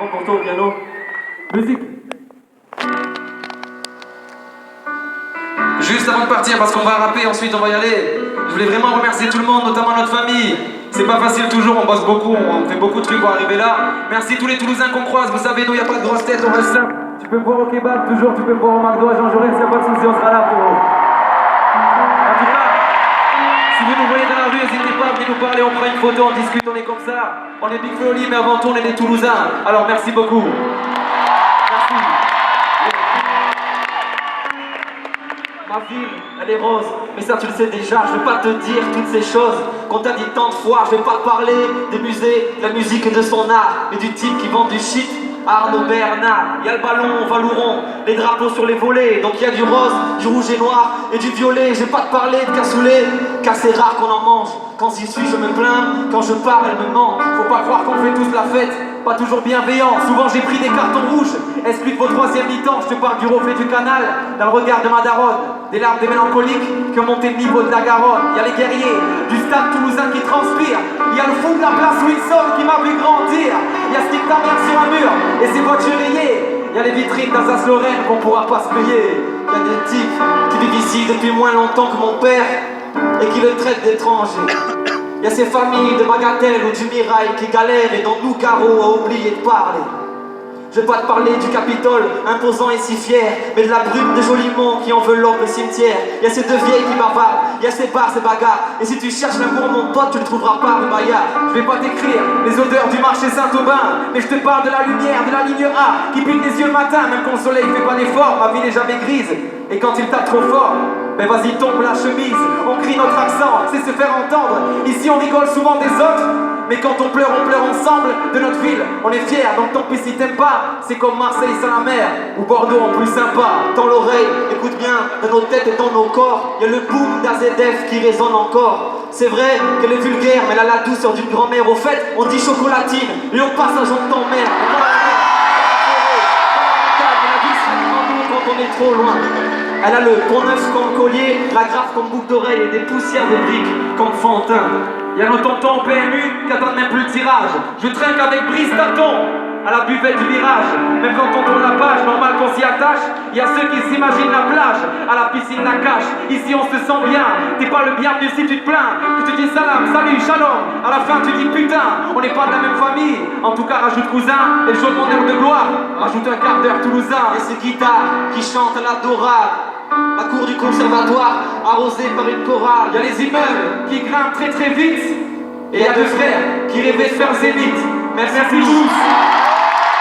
Bon pour toi au piano. Musique. Juste avant de partir, parce qu'on va rapper, ensuite on va y aller, je voulais vraiment remercier tout le monde, notamment notre famille. C'est pas facile toujours, on bosse beaucoup, on fait beaucoup de trucs pour arriver là. Merci tous les Toulousains qu'on croise, vous savez, nous y a pas de grosse tête, on reste simple. Tu peux me voir au kebab, toujours, tu peux me voir au McDo à Jean Jaurès, y a pas de soucis, on sera là pour vous. En tout cas, si vous nous voyez dans la rue, n'hésitez pas à venir nous parler, on prend une photo, on discute, on est comme ça. On est Big Flo Oli, mais avant tout, on est des Toulousains. Alors merci beaucoup. Merci. Ma ville, elle est rose, mais ça tu le sais déjà, je vais pas te dire toutes ces choses qu'on t'a dit tant de fois, je vais pas te parler des musées, de la musique et de son art, mais du type qui vend du shit à Arnaud Bernard. Il y a le ballon, Valouron, les drapeaux sur les volets, donc il y a du rose, du rouge et noir et du violet. Je vais pas te parler de cassoulet, car c'est rare qu'on en mange. Quand j'y suis, je me plains, quand je pars, elle me manque. Faut pas croire qu'on fait tous la fête, pas toujours bienveillant. Souvent j'ai pris des cartons rouges. Explique vos troisième mi-temps, je te parle du reflet du canal, dans le regard de ma daronne. Des larmes des mélancoliques qui ont monté le niveau de la Garonne. Il y a les guerriers du stade toulousain qui transpirent. Il y a le fou de la place Wilson qui m'a vu grandir. Il y a ce type ta mère sur un mur et ses voitures rayées. Il y a les vitrines d'Alsace-Lorraine qu'on pourra pas se payer. Il y a des types qui vivent ici depuis moins longtemps que mon père et qui le traitent d'étranger. Il y a ces familles de Bagatelle ou du Mirail qui galèrent et dont nous, Caro, a oublié de parler. Je vais pas te parler du Capitole, imposant et si fier, mais de la brume de Jolimont qui enveloppe le cimetière. Il y a ces deux vieilles qui bavardent, il y a ces bars, ces bagarres. Et si tu cherches l'amour, mon pote, tu le trouveras pas rue Bayard. Je vais pas t'écrire les odeurs du marché Saint-Aubin, mais je te parle de la lumière, de la ligne A qui pique les yeux le matin, même quand le soleil fait pas d'effort. Ma vie n'est jamais grise, et quand il tape trop fort, ben vas-y tombe la chemise. On crie notre accent, c'est se faire entendre. Ici on rigole souvent des autres, mais quand on pleure ensemble de notre ville. On est fiers, donc tant pis si t'aimes pas. C'est comme Marseille sans la mer, ou Bordeaux en plus sympa. Tends l'oreille, écoute bien, dans nos têtes et dans nos corps, y a le boom d'AZF qui résonne encore. C'est vrai qu'elle est vulgaire, mais elle a la douceur d'une grand-mère. Au fait, on dit chocolatine, et au passage on t'emmerde. Quand on est trop loin. Elle a le pont neuf comme collier, la graffe comme boucle d'oreille et des poussières de briques comme Fantin. Y'a nos tontons au PMU qui attendent même plus le tirage. Je trinque avec Brice Taton à la buvette du virage. Même quand on tourne la page, normal qu'on s'y attache. Y'a ceux qui s'imaginent la plage, à la piscine la cache. Ici on se sent bien, t'es pas le bienvenu si tu te plains. Que tu dis salam, salut, shalom, à la fin tu dis putain. On n'est pas de la même famille, en tout cas rajoute cousin. Et le jour de mon heure de gloire, rajoute un quart d'heure toulousain. Et ces guitares qui chantent à la dorade, la cour du conservatoire arrosée par une chorale. Y'a les immeubles qui grimpent très très vite. Et y'a deux frères qui rêvaient de faire zénith. Merci tous.